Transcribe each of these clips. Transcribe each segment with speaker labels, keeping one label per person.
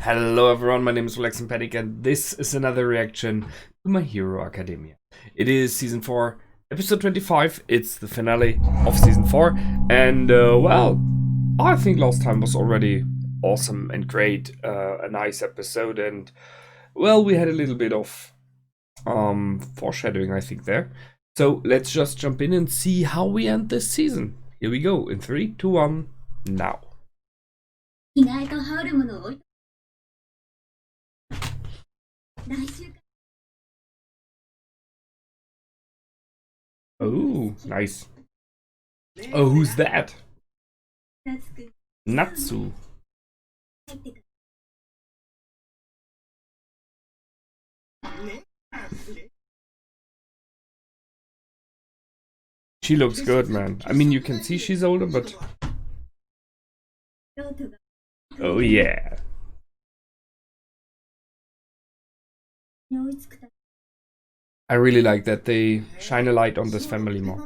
Speaker 1: Hello everyone, my name is Relax and Panic, and this is another reaction to My Hero Academia. It is season 4, episode 25. It's the finale of season 4, and well, I think last time was already awesome and great, a nice episode, and well, we had a little bit of foreshadowing, I think, there. So let's just jump in and see how we end this season. Here we go, in 3, 2, 1, now.
Speaker 2: 着替えと羽織るものを置い来週か
Speaker 1: Oh, nice. Oh, who's that?
Speaker 2: らつく
Speaker 1: Natsu.
Speaker 2: 入ってくる
Speaker 1: She looks good, man. I mean, you can see she's older, but
Speaker 2: ロートが
Speaker 1: oh yeah.
Speaker 2: に追いつくた
Speaker 1: I really like that they shine a light on this family more.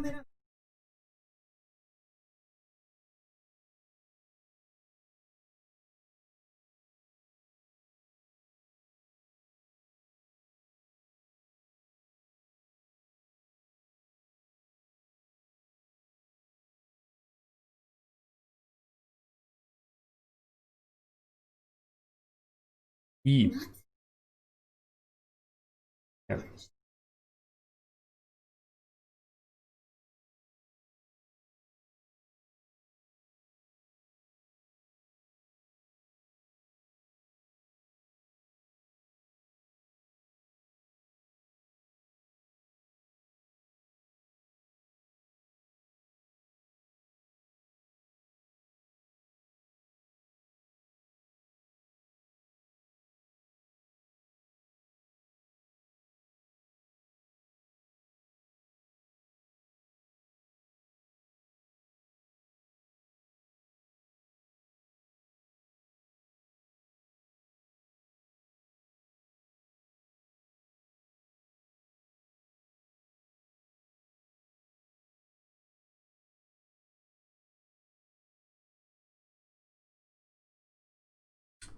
Speaker 1: E.
Speaker 2: 夏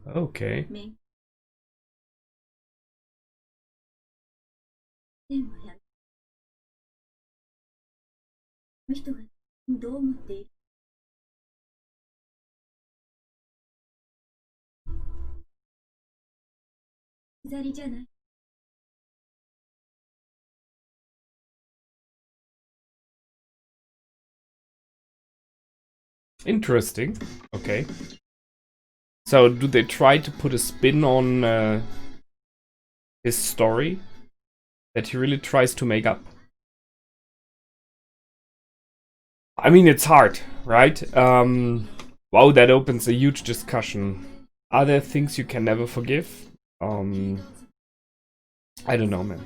Speaker 1: Yeah. Okay.
Speaker 2: 面でもやるこの人がどう思っている 左じゃない
Speaker 1: Interesting. Okay. So, do they try to put a spin on his story that he really tries to make up? I mean, it's hard, right? Wow, that opens a huge discussion. Are there things you can never forgive? I don't know, man.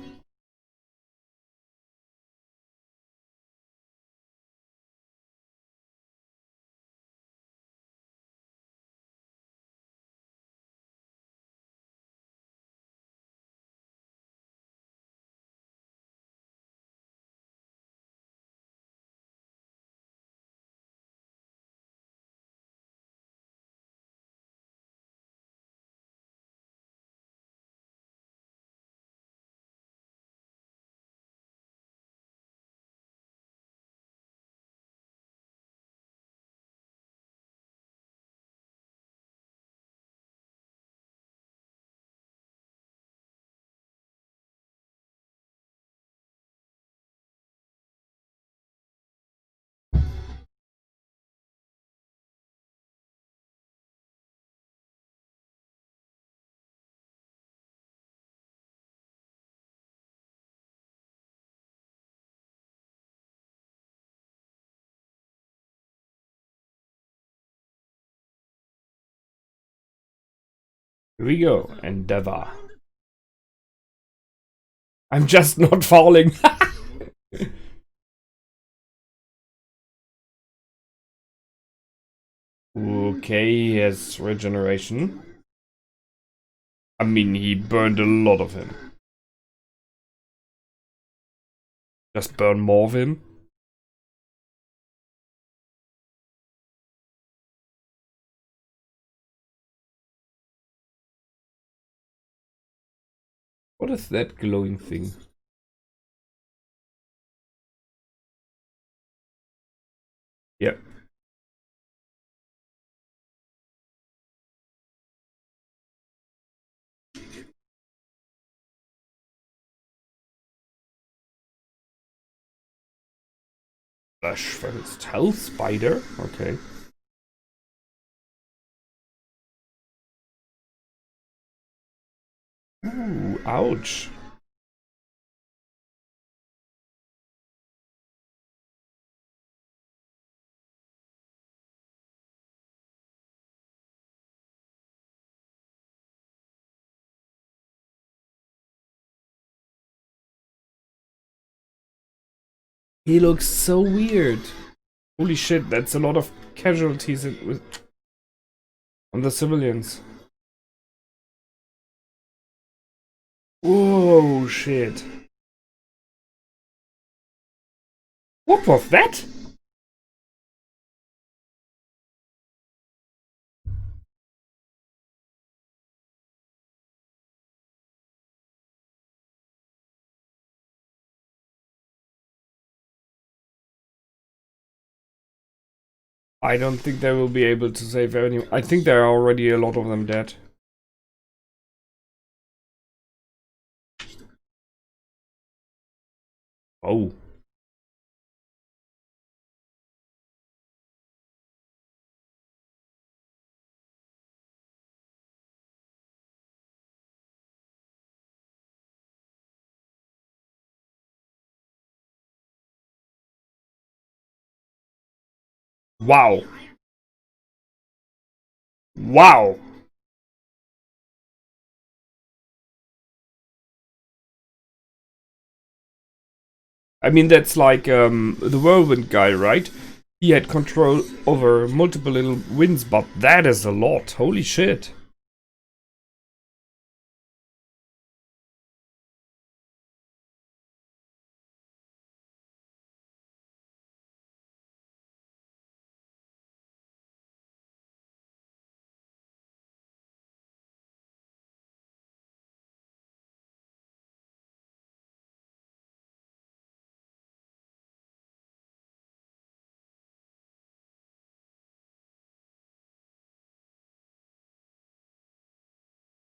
Speaker 1: Here we go, Endeavor. I'm just not falling. Okay, he has regeneration. I mean, he burned a lot of him. Just burn more of him. What is that glowing thing? Yep. Flash first. Hell spider? Okay. Ooh, ouch. He looks so weird. Holy shit, that's a lot of casualties on the civilians. Whoa, shit. What was that? I don't think they will be able to save anyone. I think there are already a lot of them dead. Oh. Wow. Wow. I mean, that's like the whirlwind guy, right? He had control over multiple little winds, but that is a lot. Holy shit.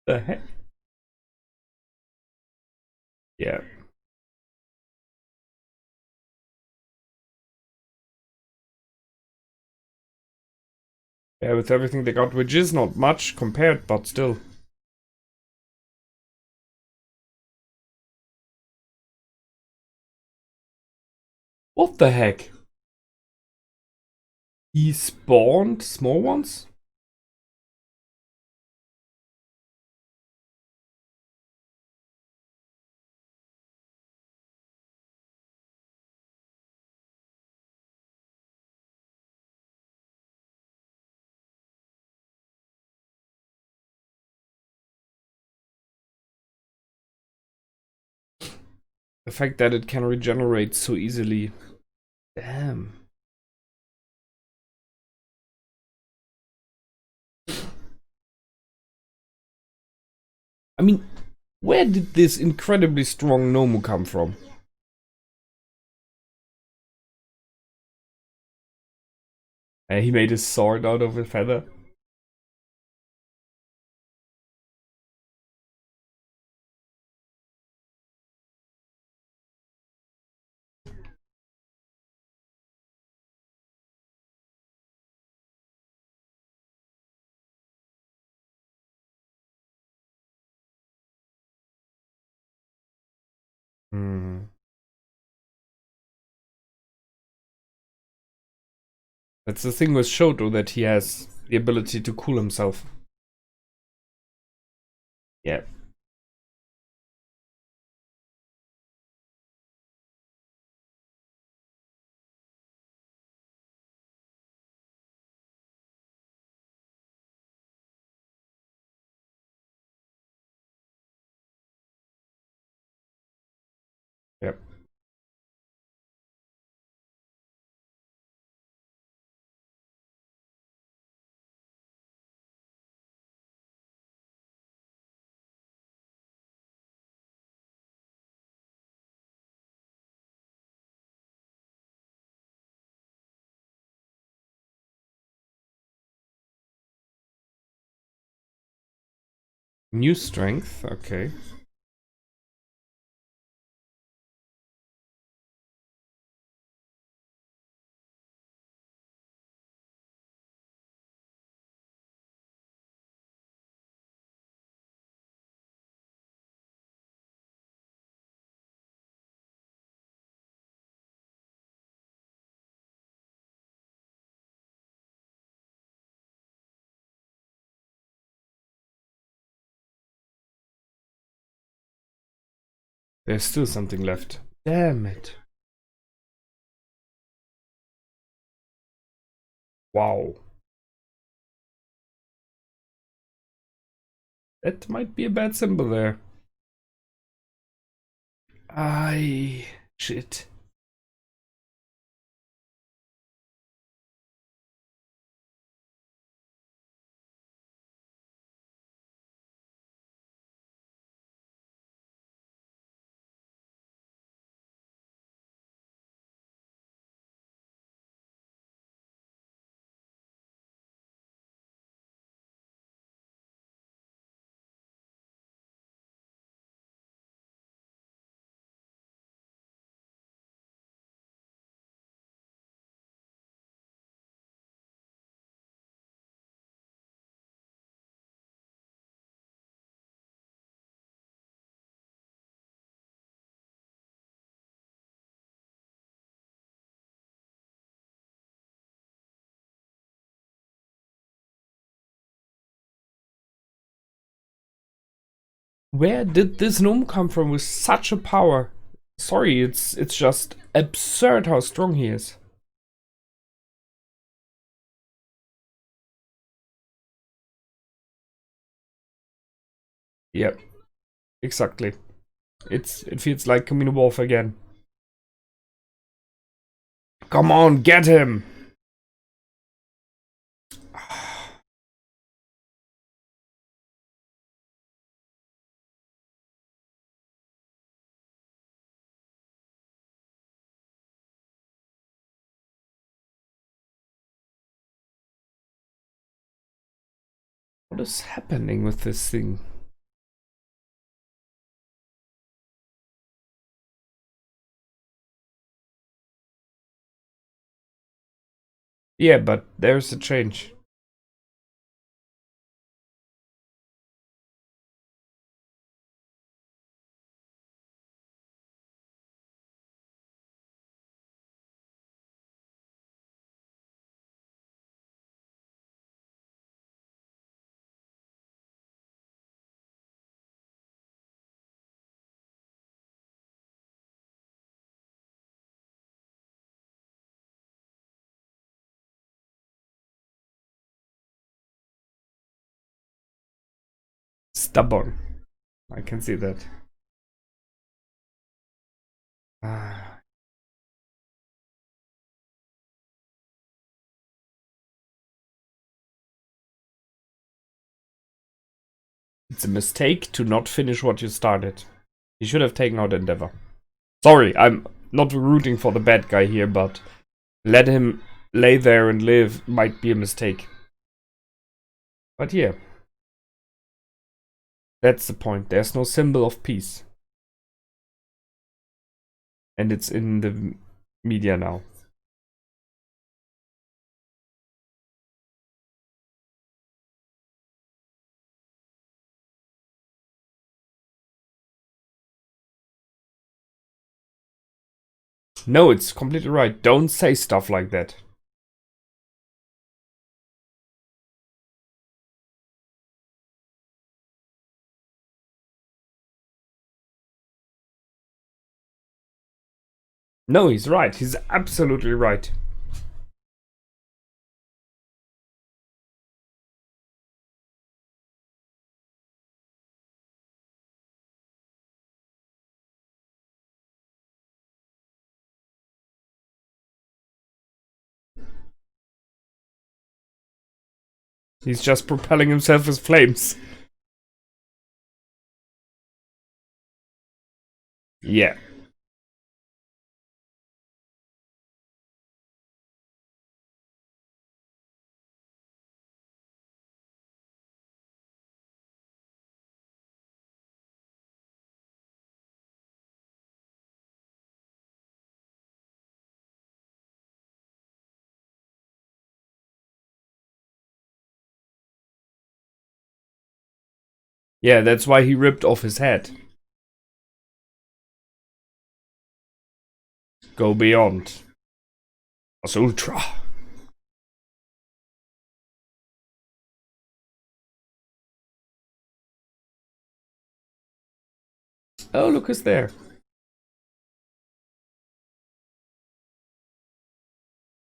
Speaker 1: The heck? Yeah. Yeah, with everything they got, which is not much compared, but still. What the heck? He spawned small ones? The fact that it can regenerate so easily. Damn. I mean, where did this incredibly strong Nomu come from? He made his sword out of a feather. Hmm. That's the thing with Shoto, that he has the ability to cool himself. Yeah. Yep. New strength, okay. There's still something left. Damn it. Wow. That might be a bad symbol there. Shit. Where did this Nomu come from with such a power? Sorry, it's just absurd how strong he is. Yep, exactly. It feels like Camino Wolf again. Come on, get him! What is happening with this thing? Yeah, but there's a change. Stubborn. I can see that. Ah, it's a mistake to not finish what you started. You should have taken out Endeavor. Sorry, I'm not rooting for the bad guy here, but let him lay there and live might be a mistake. But yeah, that's the point. There's no symbol of peace. And it's in the media now. No, it's completely right. Don't say stuff like that. No, he's right. He's absolutely right. He's just propelling himself with flames. Yeah. Yeah, that's why he ripped off his head. Go beyond. As Ultra. Oh, look who's there.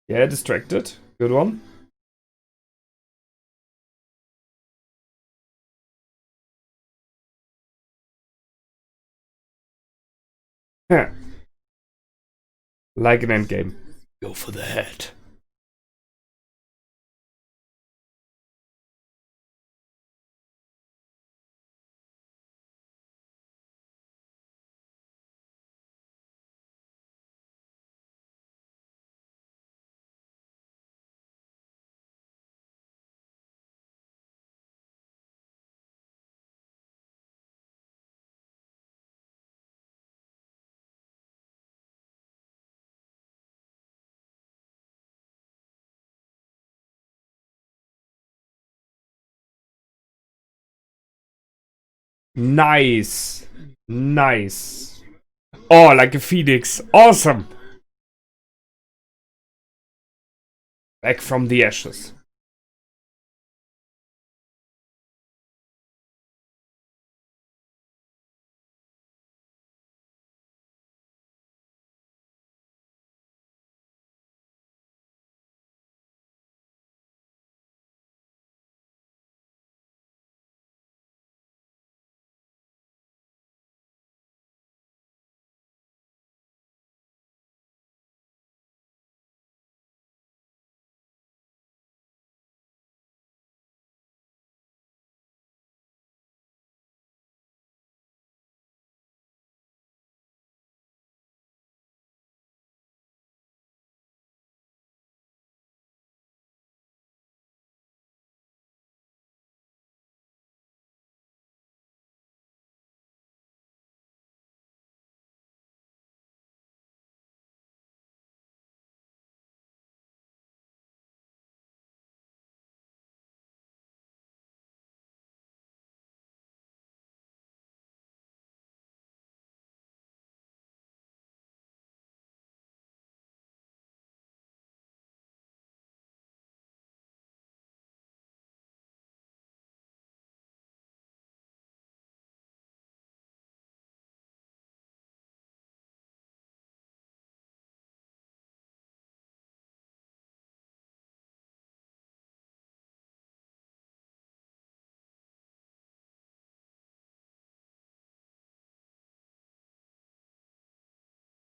Speaker 1: Yeah, distracted. Good one. Like an endgame. Go for the head. Nice. Nice. Oh, like a phoenix. Awesome. Back from the ashes.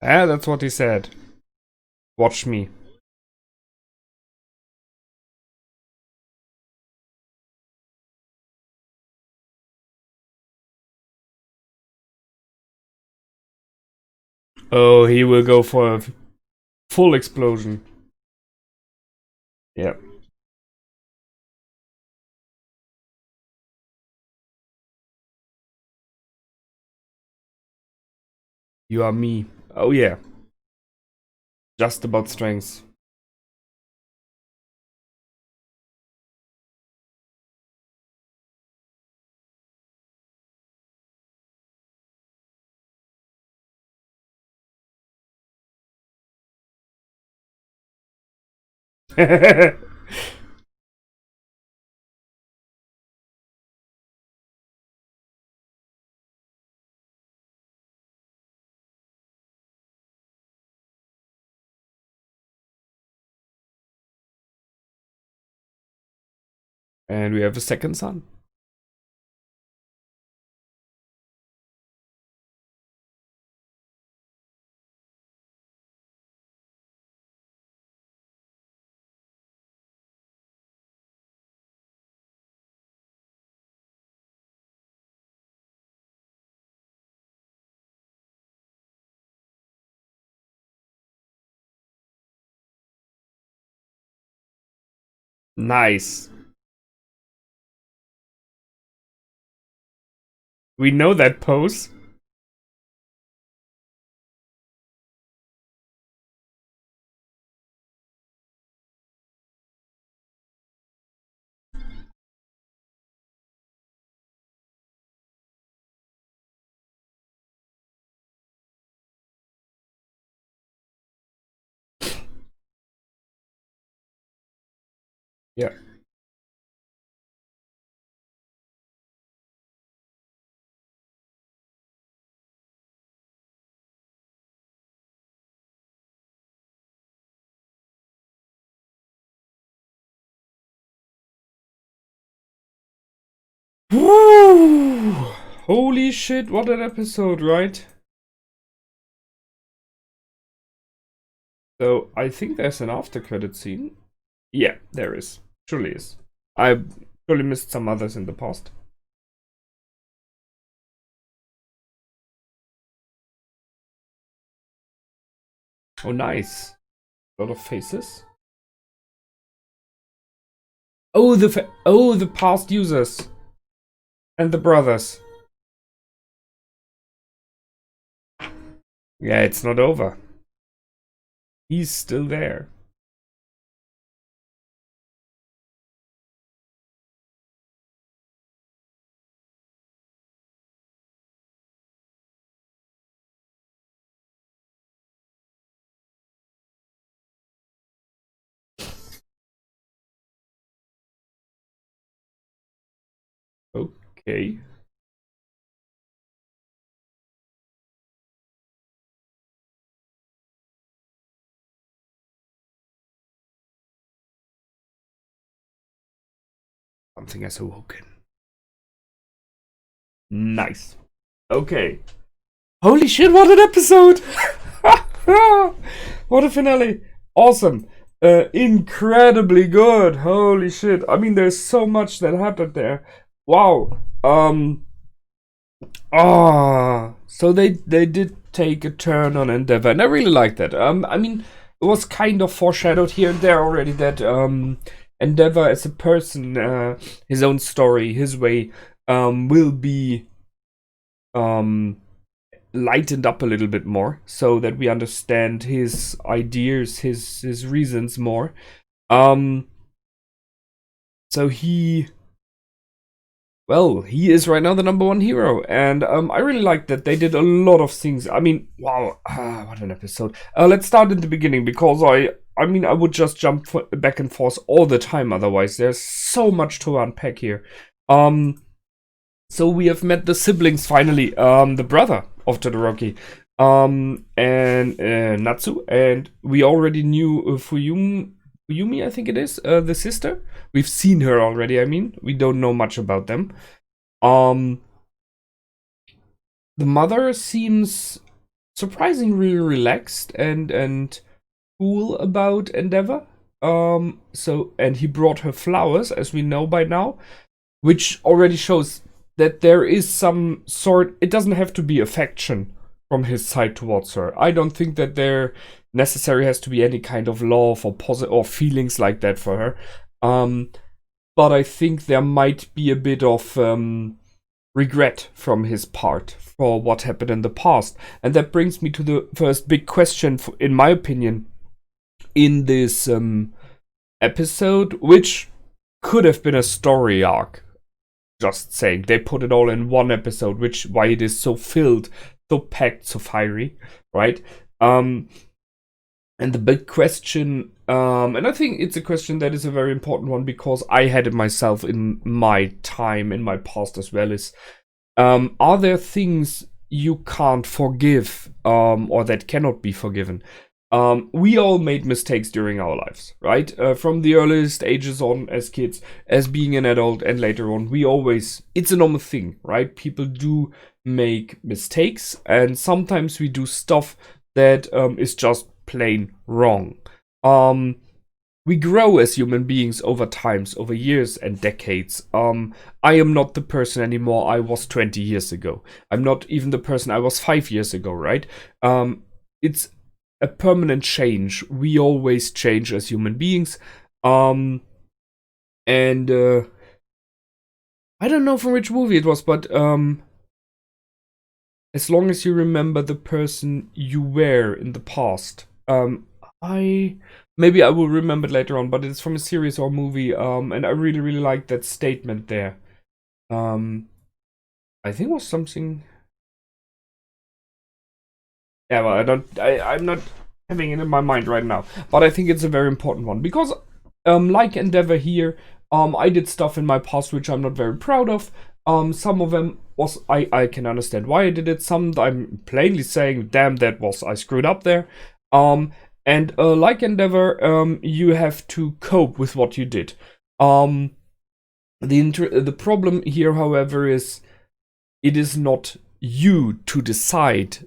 Speaker 1: Ah, that's what he said. Watch me. Oh, he will go for a full explosion. Yep. You are me. Oh yeah. Just about strength. And we have a second son. Nice. We know that pose. Yeah. Woo! Holy shit, what an episode, right? So I think there's an after credit scene. Yeah, there is. Surely is. I surely missed some others in the past. Oh, nice. A lot of faces. Oh, the past users and the brothers. Yeah, it's not over. He's still there. Okay. Something has awoken. Nice. Okay. Holy shit, what an episode! What a finale. Awesome. Incredibly good. Holy shit. I mean, there's so much that happened there. Wow. So they did take a turn on Endeavor, and I really like that. I mean, it was kind of foreshadowed here and there already that Endeavor as a person, his own story, his way, will be lightened up a little bit more, so that we understand his ideas, his reasons more. Um, so he is right now the number one hero, and I really like that they did a lot of things. I mean, wow, what an episode! Let's start at the beginning because I mean, I would just jump back and forth all the time. Otherwise, there's so much to unpack here. So we have met the siblings finally. The brother of Todoroki, and Natsu, and we already knew Fuyumi, I think it is, the sister. We've seen her already. I mean, we don't know much about them. Um, the mother seems surprisingly relaxed and cool about Endeavor. So and he brought her flowers, as we know by now, which already shows that there is some sort. It doesn't have to be affection from his side towards her. I don't think that there necessarily has to be any kind of love or feelings like that for her. But I think there might be a bit of regret from his part for what happened in the past. And that brings me to the first big question, in my opinion, in this episode, which could have been a story arc. Just saying, they put it all in one episode, which why it is so filled, so packed, so fiery, right? And the big question, and I think it's a question that is a very important one because I had it myself in my time, in my past as well, is are there things you can't forgive, or that cannot be forgiven? We all made mistakes during our lives, right? From the earliest ages on as kids, as being an adult, and later on, it's a normal thing, right? People do make mistakes, and sometimes we do stuff that is just plain wrong. We grow as human beings over times, over years and decades. I am not the person anymore I was 20 years ago. I'm not even the person I was 5 years ago, right? It's a permanent change. We always change as human beings. And I don't know from which movie it was, but as long as you remember the person you were in the past, I maybe I will remember it later on, but it's from a series or movie, and I really really like that statement there. I think it was something. Yeah, well, I'm not having it in my mind right now, but I think it's a very important one because like Endeavor here, I did stuff in my past which I'm not very proud of. Some of them was I can understand why I did it. Some I'm plainly saying, damn, I screwed up there. And like Endeavor, you have to cope with what you did. The problem here, however, is it is not you to decide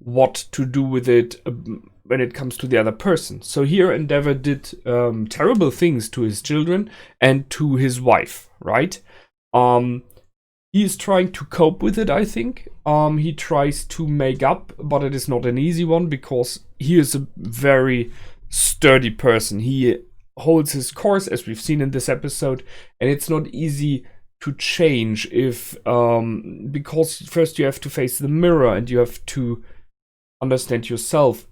Speaker 1: what to do with it when it comes to the other person. So here Endeavor did terrible things to his children and to his wife, right? He is trying to cope with it, I think. He tries to make up, but it is not an easy one because he is a very sturdy person. He holds his course, as we've seen in this episode, and it's not easy to change if because first you have to face the mirror and you have to understand yourself,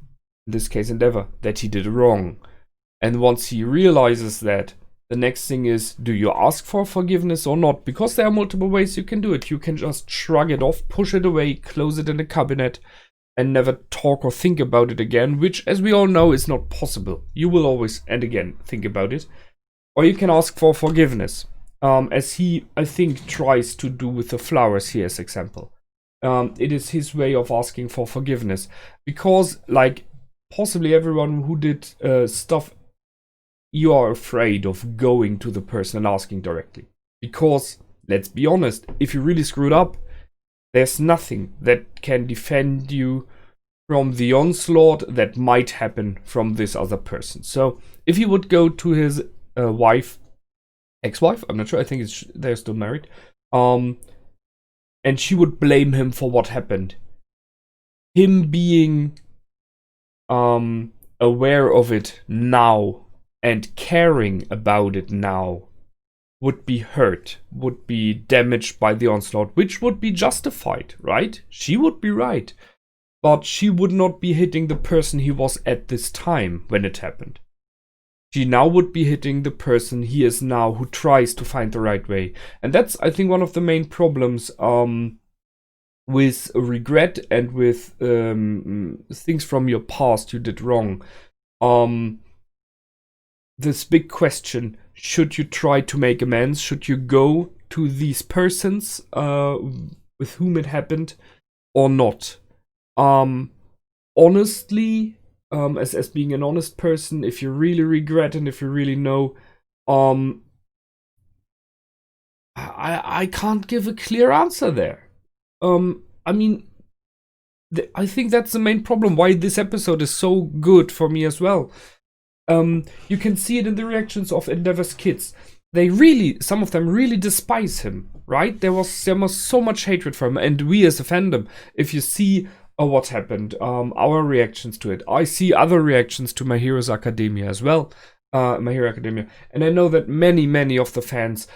Speaker 1: in this case Endeavor, that he did wrong. And once he realizes that, the next thing is, do you ask for forgiveness or not? Because there are multiple ways you can do it. You can just shrug it off, push it away, close it in a cabinet, and never talk or think about it again, which, as we all know, is not possible. You will always, and again, think about it. Or you can ask for forgiveness, as he, I think, tries to do with the flowers here, as example. It is his way of asking for forgiveness. Because, like, possibly everyone who did stuff, you are afraid of going to the person and asking directly. Because, let's be honest, if you really screwed up, there's nothing that can defend you from the onslaught that might happen from this other person. So, if he would go to his ex-wife, I'm not sure, I think they're still married, and she would blame him for what happened. Him being aware of it now and caring about it now would be hurt, would be damaged by the onslaught, which would be justified, right? She would be right. But she would not be hitting the person he was at this time when it happened. She now would be hitting the person he is now, who tries to find the right way. And that's, I think, one of the main problems with regret and with things from your past you did wrong. This big question, should you try to make amends? Should you go to these persons with whom it happened or not? Honestly, as being an honest person, if you really regret and if you really know, I can't give a clear answer there. I mean, I think that's the main problem why this episode is so good for me as well. You can see it in the reactions of Endeavor's kids. Some of them really despise him, right? There was so much hatred for him, and we as a fandom, if you see what happened, our reactions to it, I see other reactions to My Hero's Academia as well, My Hero Academia, and I know that many of the fans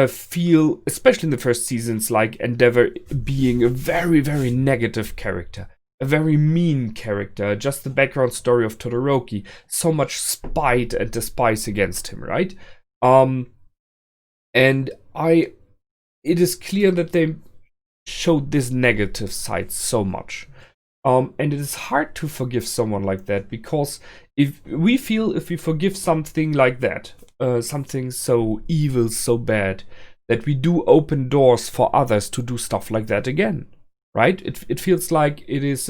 Speaker 1: feel, especially in the first seasons, like Endeavor being a very negative character. A very mean character, just the background story of Todoroki. So much spite and despise against him, right? And it is clear that they showed this negative side so much. And it is hard to forgive someone like that, because if we forgive something like that, something so evil, so bad, that we do open doors for others to do stuff like that again. Right? It feels like it is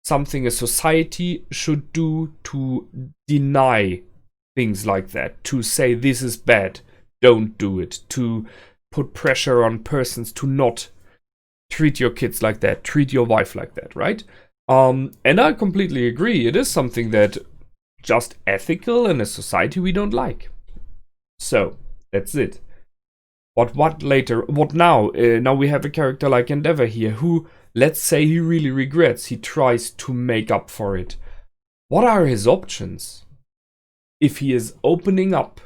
Speaker 1: something a society should do to deny things like that. To say this is bad, don't do it. To put pressure on persons to not treat your kids like that, treat your wife like that, right? And I completely agree. It is something that just ethical in a society we don't like. So, that's it. What later? What now? Now we have a character like Endeavor here who, let's say he really regrets. He tries to make up for it. What are his options? If he is opening up,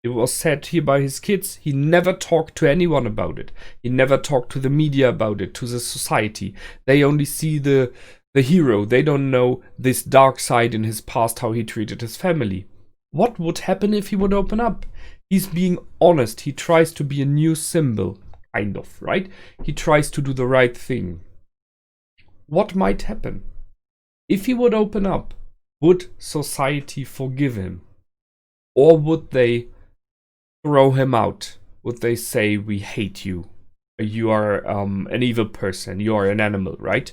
Speaker 1: it was said here by his kids, he never talked to anyone about it. He never talked to the media about it, to the society. They only see the hero. They don't know this dark side in his past, how he treated his family. What would happen if he would open up? He's being honest. He tries to be a new symbol, kind of, right? He tries to do the right thing. What might happen? If he would open up, would society forgive him? Or would they throw him out? Would they say, we hate you? You are an evil person. You are an animal, right?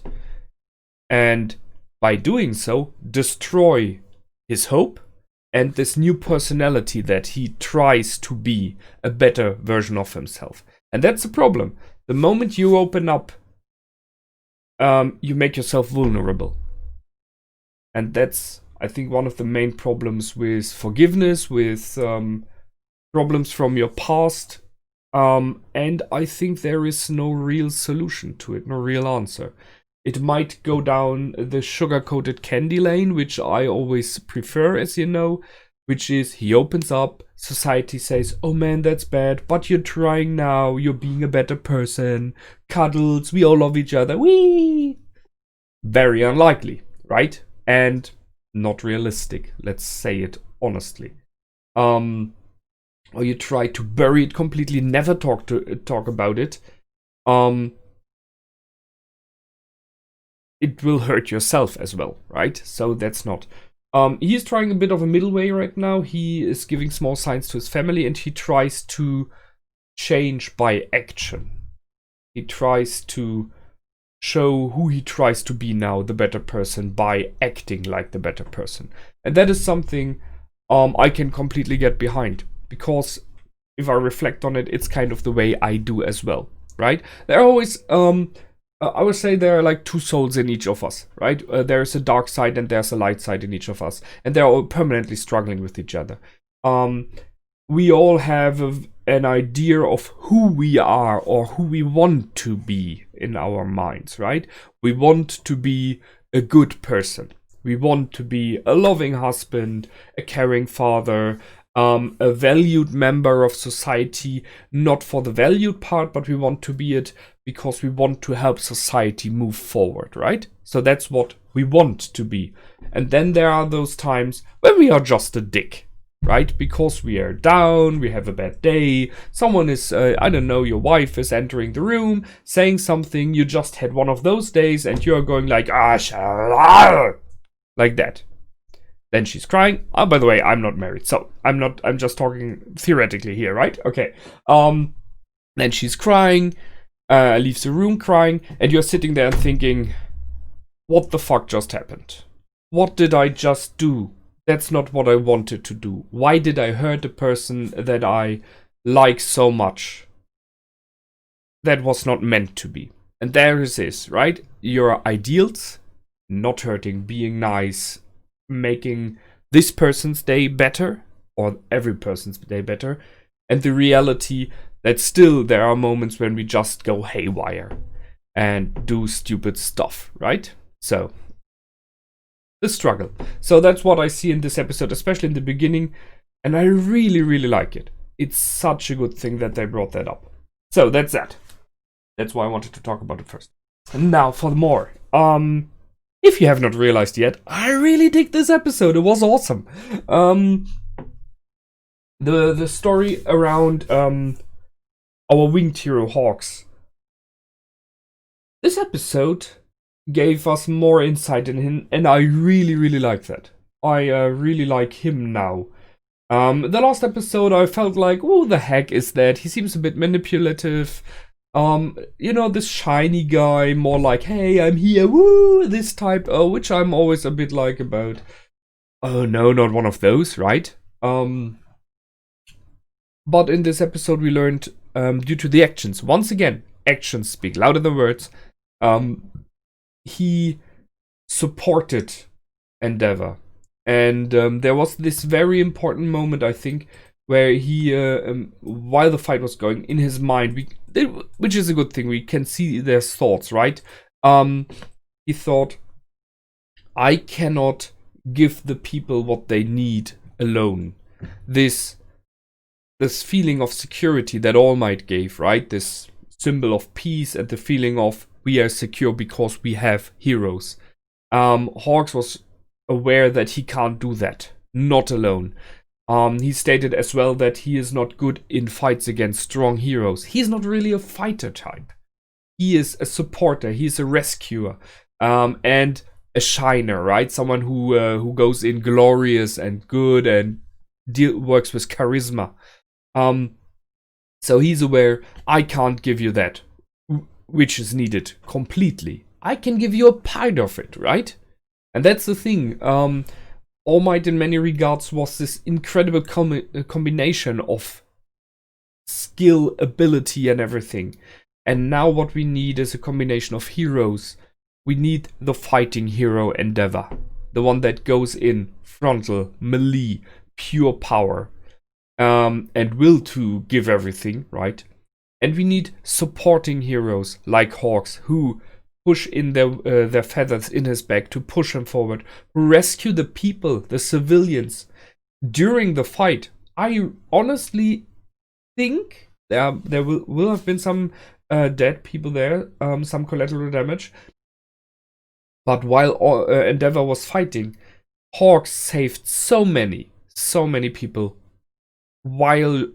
Speaker 1: And by doing so, destroy his hope and this new personality that he tries to be a better version of himself. And that's the problem. The moment you open up, you make yourself vulnerable. And that's, I think, one of the main problems with forgiveness, with problems from your past. And I think there is no real solution to it, no real answer. It might go down the sugar-coated candy lane, which I always prefer, as you know, which is he opens up, society says, oh man, that's bad, but you're trying now, you're being a better person, cuddles, we all love each other, whee! Very unlikely, right? And not realistic, let's say it honestly. Or you try to bury it completely, never talk about it. It will hurt yourself as well, right? So that's not. He's trying a bit of a middle way right now. He is giving small signs to his family, and he tries to change by action. He tries to show who he tries to be now, the better person, by acting like the better person. And that is something I can completely get behind, because if I reflect on it, it's kind of the way I do as well, right? There are always I would say there are like two souls in each of us, right? There's a dark side and there's a light side in each of us, and they're all permanently struggling with each other. We all have an idea of who we are or who we want to be in our minds, right? We want to be a good person. We want to be a loving husband, a caring father, a valued member of society, not for the valued part, but we want to be it because we want to help society move forward, right? So that's what we want to be. And then there are those times when we are just a dick, right? Because we are down, we have a bad day, someone is, I don't know, your wife is entering the room, saying something, you just had one of those days, and you're going like, like that. Then she's crying. Oh, by the way, I'm not married, so I'm just talking theoretically here, right? Okay. Then she's crying, leaves the room crying, and you're sitting there thinking, what the fuck just happened? What did I just do? That's not what I wanted to do. Why did I hurt a person that I like so much? That was not meant to be. And there it is, right? Your ideals, not hurting, being nice, making this person's day better, or every person's day better, and the reality that still there are moments when we just go haywire and do stupid stuff, right? So, the struggle. So that's what I see in this episode, especially in the beginning, and I really, really like it. It's such a good thing that they brought that up. So that's that. That's why I wanted to talk about it first. And now for more. If you have not realized yet, I really dig this episode. It was awesome. The story around our winged hero Hawks. This episode gave us more insight in him, and I really, really like that. I really like him now. The last episode, I felt like, who the heck is that? He seems a bit manipulative. You know, this shiny guy, more like, hey, I'm here, woo, this type, which I'm always a bit like about, oh no, not one of those, right? But in this episode we learned, due to the actions, once again, actions speak louder than words, he supported Endeavor. And there was this very important moment, I think, where he, while the fight was going, in his mind, which is a good thing, we can see their thoughts, right? He thought, I cannot give the people what they need alone. This feeling of security that All Might gave, right? This symbol of peace and the feeling of we are secure because we have heroes. Hawks was aware that he can't do that, not alone. He stated as well that he is not good in fights against strong heroes. He's not really a fighter type. He is a supporter. He's a rescuer. And a shiner, right? Someone who goes in glorious and good and works with charisma. So he's aware, I can't give you that, which is needed completely. I can give you a part of it, right? And that's the thing. All Might in many regards was this incredible combination of skill, ability, and everything. And now what we need is a combination of heroes. We need the fighting hero Endeavor. The one that goes in frontal, melee, pure power. And will to give everything, right? And we need supporting heroes like Hawks who push in their feathers in his back to push him forward, who rescue the people, the civilians during the fight. I honestly think there will have been some dead people there, some collateral damage. But while Endeavor was fighting, Hawks saved so many people while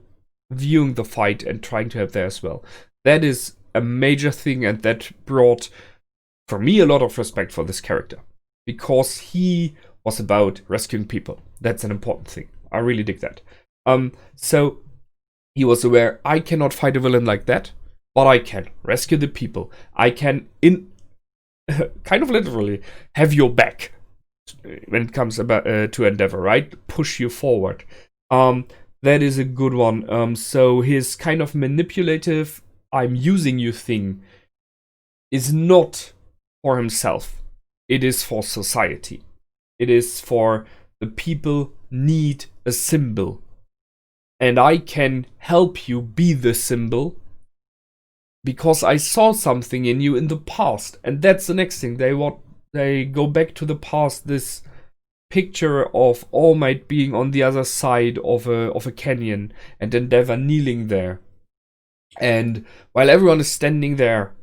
Speaker 1: viewing the fight and trying to help there as well. That is a major thing, and that brought, for me, a lot of respect for this character. Because he was about rescuing people. That's an important thing. I really dig that. So he was aware, I cannot fight a villain like that, but I can rescue the people. I can, kind of literally, have your back when it comes about to Endeavor, right? Push you forward. That is a good one. So his kind of manipulative, I'm using you thing is not for himself. It is for society. It is for the people need a symbol. And I can help you be the symbol because I saw something in you in the past. And that's the next thing. They go back to the past, this picture of All Might being on the other side of a canyon and Endeavor kneeling there. And while everyone is standing there,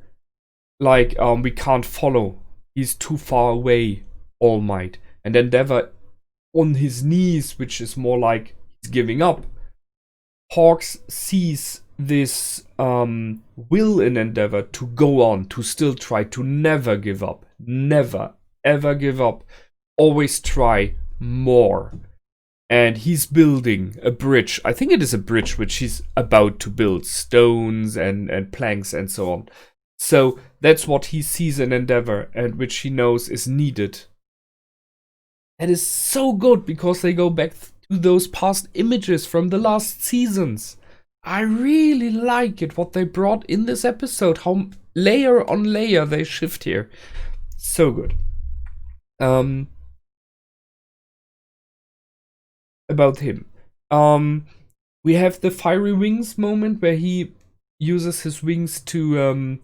Speaker 1: like, we can't follow. He's too far away, All Might. And Endeavor on his knees, which is more like he's giving up. Hawks sees this will in Endeavor to go on, to still try, to never give up. Never, ever give up. Always try more. And he's building a bridge. I think it is a bridge which he's about to build. Stones and planks and so on. So that's what he sees in Endeavor and which he knows is needed. That is so good because they go back to those past images from the last seasons. I really like it, what they brought in this episode. How layer on layer they shift here. So good. About him. We have the fiery wings moment where he uses his wings to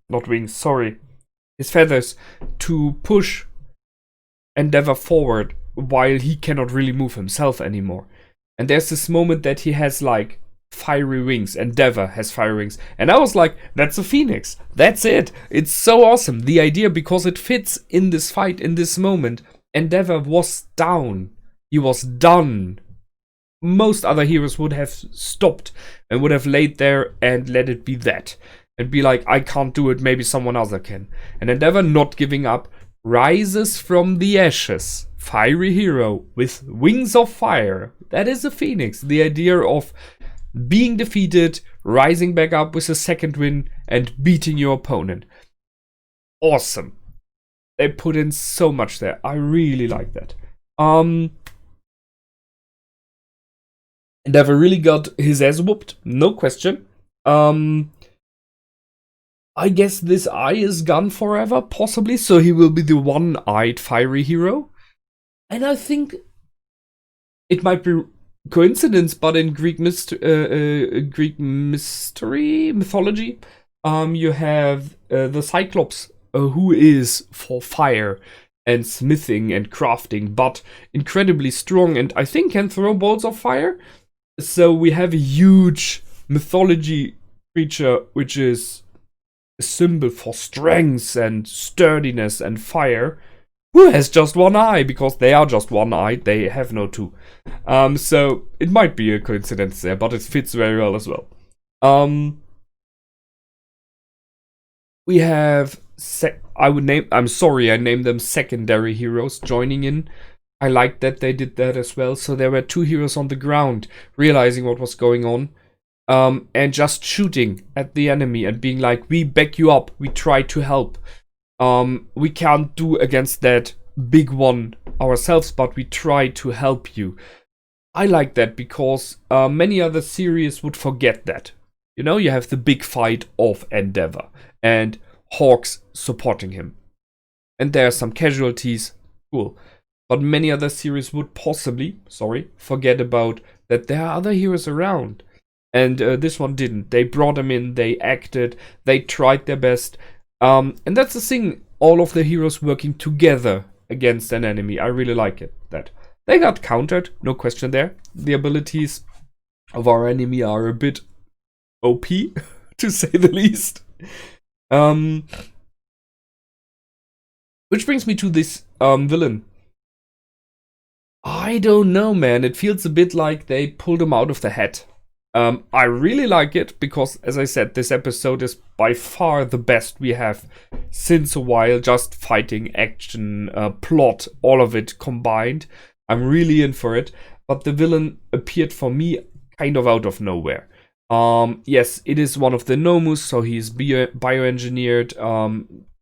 Speaker 1: not wings, sorry, his feathers to push Endeavor forward while he cannot really move himself anymore. And there's this moment that he has like fiery wings. Endeavor has fiery wings. And I was like, that's a phoenix. That's it. It's so awesome. The idea, because it fits in this fight, in this moment. Endeavor was down. He was done. Most other heroes would have stopped and would have laid there and let it be that. And be like, I can't do it, maybe someone else can. And Endeavor, not giving up, rises from the ashes. Fiery hero with wings of fire. That is a phoenix. The idea of being defeated, rising back up with a second win, and beating your opponent. Awesome. They put in so much there. I really like that. Endeavor really got his ass whooped. No question. I guess this eye is gone forever, possibly. So he will be the one-eyed fiery hero. And I think it might be coincidence, but in Greek mythology, you have the Cyclops, who is for fire and smithing and crafting, but incredibly strong and I think can throw bolts of fire. So we have a huge mythology creature which is a symbol for strength and sturdiness and fire, who has just one eye, because they are just one-eyed, they have no two. So it might be a coincidence there, but it fits very well as well. We have I'm sorry, I named them secondary heroes joining in. I liked that they did that as well. So there were two heroes on the ground realizing what was going on, and just shooting at the enemy and being like, we back you up, we try to help. We can't do against that big one ourselves, but we try to help you. I like that because many other series would forget that. You know, you have the big fight of Endeavor and Hawks supporting him. And there are some casualties, cool. But many other series would possibly, forget about that there are other heroes around. And this one didn't. They brought them in, they acted, they tried their best. And that's the thing, all of the heroes working together against an enemy. I really like it. That they got countered, no question there. The abilities of our enemy are a bit OP, to say the least. Which brings me to this villain. I don't know, man. It feels a bit like they pulled him out of the hat. I really like it because, as I said, this episode is by far the best we have since a while. Just fighting, action, plot, all of it combined. I'm really in for it. But the villain appeared for me kind of out of nowhere. Yes, it is one of the Nomus, so he's bioengineered,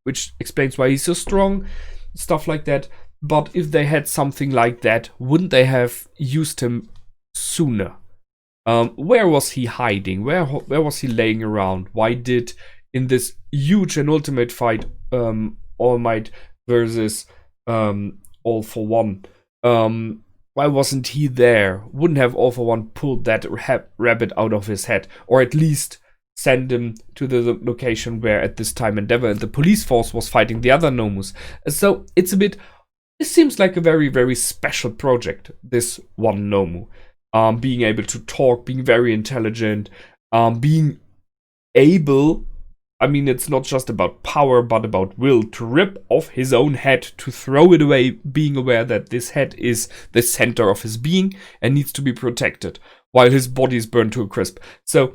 Speaker 1: which explains why he's so strong, stuff like that. But if they had something like that, wouldn't they have used him sooner? Where was he hiding? Where was he laying around? Why did, in this huge and ultimate fight, All Might versus All for One, why wasn't he there? Wouldn't have All for One pulled that rabbit out of his head? Or at least send him to the location where at this time Endeavor and the police force was fighting the other Nomus. So it's a bit... This seems like a very, very special project, this one Nomu. Being able to talk, being very intelligent, being able, I mean, it's not just about power, but about will, to rip off his own head, to throw it away, being aware that this head is the center of his being and needs to be protected, while his body is burned to a crisp. So,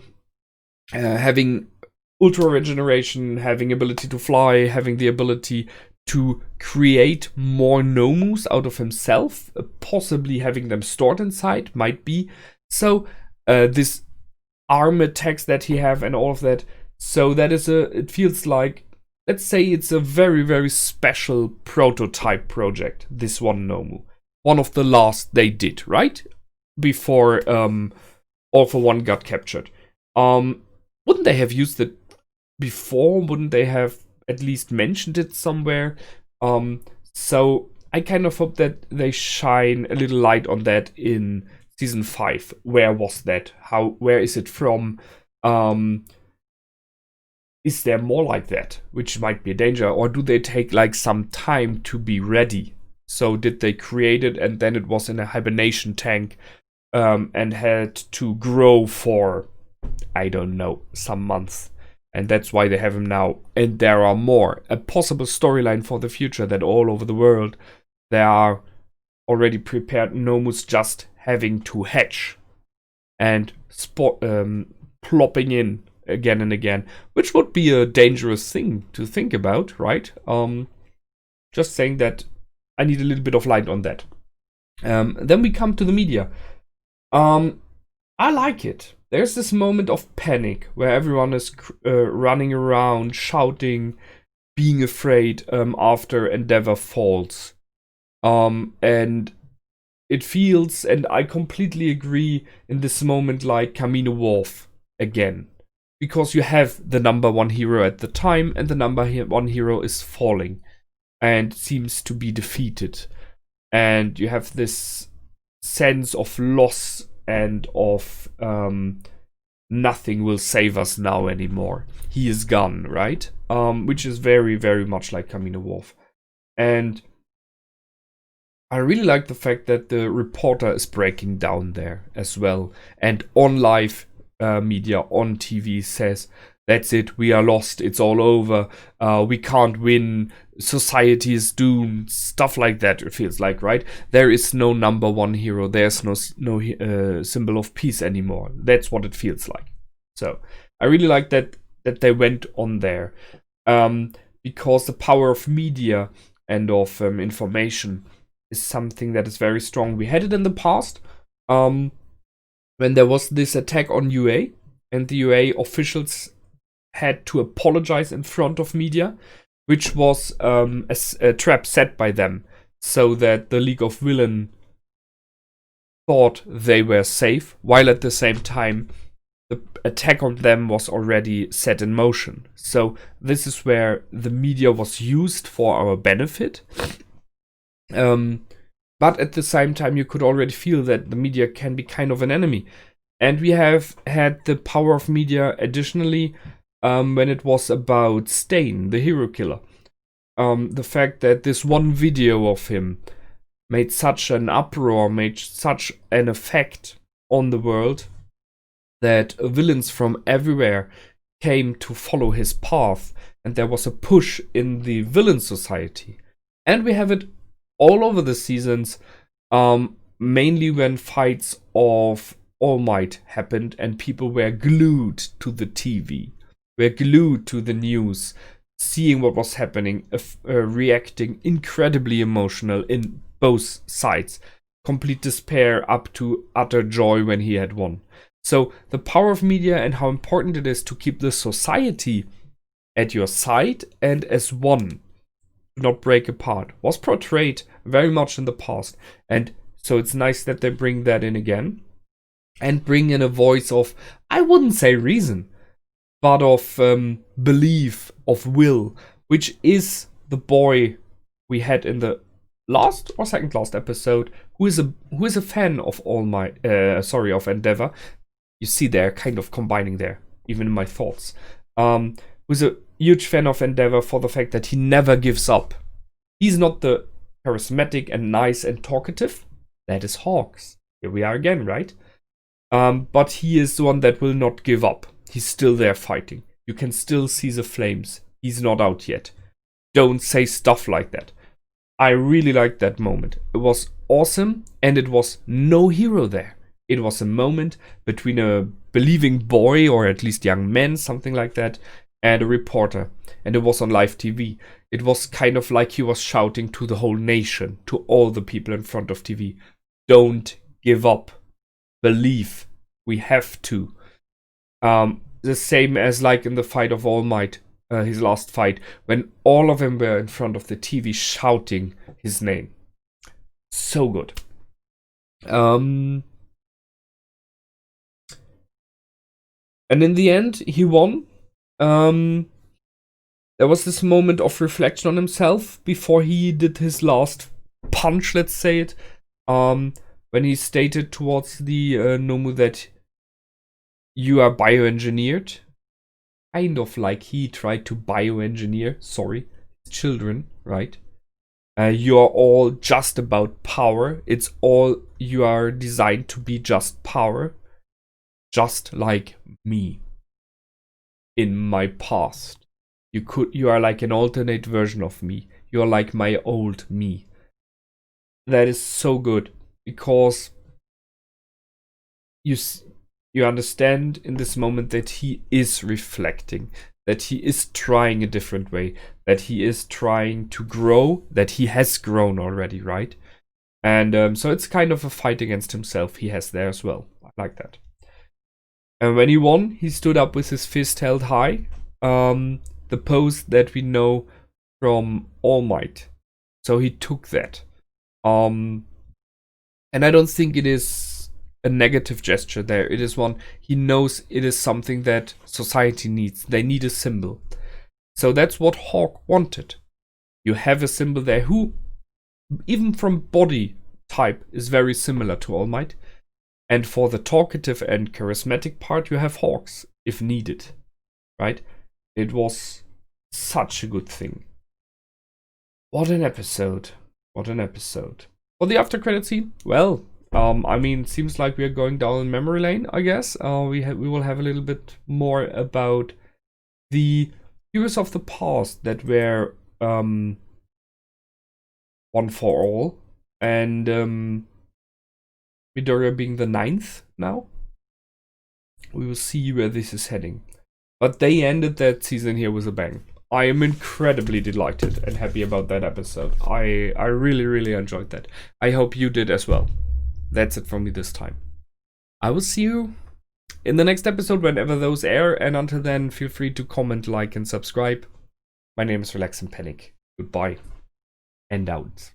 Speaker 1: having ultra regeneration, having ability to fly, having the ability to create more Nomus out of himself, possibly having them stored inside, might be. So, this arm attacks that he have and all of that. So that is it feels like, let's say it's a very, very special prototype project, this one Nomu. One of the last they did, right? Before All for One got captured. Wouldn't they have used it before? Wouldn't they have at least mentioned it somewhere? So I kind of hope that they shine a little light on that in season 5. Where was that? Where is it from? Is there more like that, which might be a danger? Or do they take like some time to be ready? So did they create it and then it was in a hibernation tank and had to grow for, I don't know, some months? And that's why they have him now. And there are more. A possible storyline for the future that all over the world there are already prepared Nomus just having to hatch and plopping in again and again, which would be a dangerous thing to think about, right? Just saying that I need a little bit of light on that. Then we come to the media. I like it. There's this moment of panic where everyone is running around, shouting, being afraid after Endeavor falls. And it feels, and I completely agree in this moment, like Camino Wharf again. Because you have the number one hero at the time, and the number one hero is falling and seems to be defeated. And you have this sense of loss and of nothing will save us now anymore. He is gone, right? Which is very, very much like Camino Wharf. And I really like the fact that the reporter is breaking down there as well. And on live media, on TV says, that's it, we are lost, it's all over, we can't win, society is doomed, stuff like that, it feels like, right? There is no number one hero, there's no symbol of peace anymore. That's what it feels like. So I really like that they went on there. because the power of media and of information is something that is very strong. We had it in the past when there was this attack on UA, and the UA officials had to apologize in front of media, which was a trap set by them, so that the League of Villain thought they were safe, while at the same time the attack on them was already set in motion. So this is where the media was used for our benefit. But at the same time, you could already feel that the media can be kind of an enemy. And we have had the power of media additionally when it was about Stain, the hero killer. The fact that this one video of him made such an uproar, made such an effect on the world, that villains from everywhere came to follow his path, and there was a push in the villain society. And we have it all over the seasons, mainly when fights of All Might happened and people were glued to the TV, were glued to the news, seeing what was happening, reacting incredibly emotional in both sides, complete despair up to utter joy when he had won. So the power of media and how important it is to keep the society at your side and as one, not break apart, was portrayed very much in the past. And so it's nice that they bring that in again and bring in a voice of, I wouldn't say reason, but of belief, of will, which is the boy we had in the last or second last episode, who is a fan of of Endeavor. You see, they're kind of combining there, even in my thoughts. Who's a huge fan of Endeavor for the fact that he never gives up. He's not the charismatic and nice and talkative. That is Hawks. Here we are again, right? But he is the one that will not give up. He's still there fighting. You can still see the flames. He's not out yet. Don't say stuff like that. I really liked that moment. It was awesome, and it was no hero there. It was a moment between a believing boy, or at least young man, something like that, and a reporter. And it was on live TV. It was kind of like he was shouting to the whole nation, to all the people in front of TV. Don't give up. Believe. We have to. The same as like in the fight of All Might, his last fight, when all of them were in front of the TV shouting his name. So good. And in the end, he won. There was this moment of reflection on himself before he did his last punch, let's say it. When he stated towards the Nomu that you are bioengineered. Kind of like he tried to bioengineer, children, right? You are all just about power. It's all, you are designed to be just power. Just like me. In my past. You are like an alternate version of me. You are like my old me. That is so good. Because you understand in this moment that he is reflecting, that he is trying a different way, that he is trying to grow, that he has grown already, right? And so it's kind of a fight against himself he has there as well. I like that. And when he won, he stood up with his fist held high. The pose that we know from All Might. So he took that. And I don't think it is a negative gesture there. It is one, he knows it is something that society needs. They need a symbol. So that's what Hawk wanted. You have a symbol there who, even from body type, is very similar to All Might. And for the talkative and charismatic part, you have Hawks, if needed. Right? It was such a good thing. What an episode. What an episode. For the after credit scene, well, I mean, seems like we are going down memory lane, I guess. We will have a little bit more about the heroes of the past that were one for all, and Midoriya being the 9th now. We will see where this is heading. But they ended that season here with a bang. I am incredibly delighted and happy about that episode. I really, really enjoyed that. I hope you did as well. That's it from me this time. I will see you in the next episode whenever those air, and until then, feel free to comment, like, and subscribe. My name is Relax and Panic. Goodbye and out.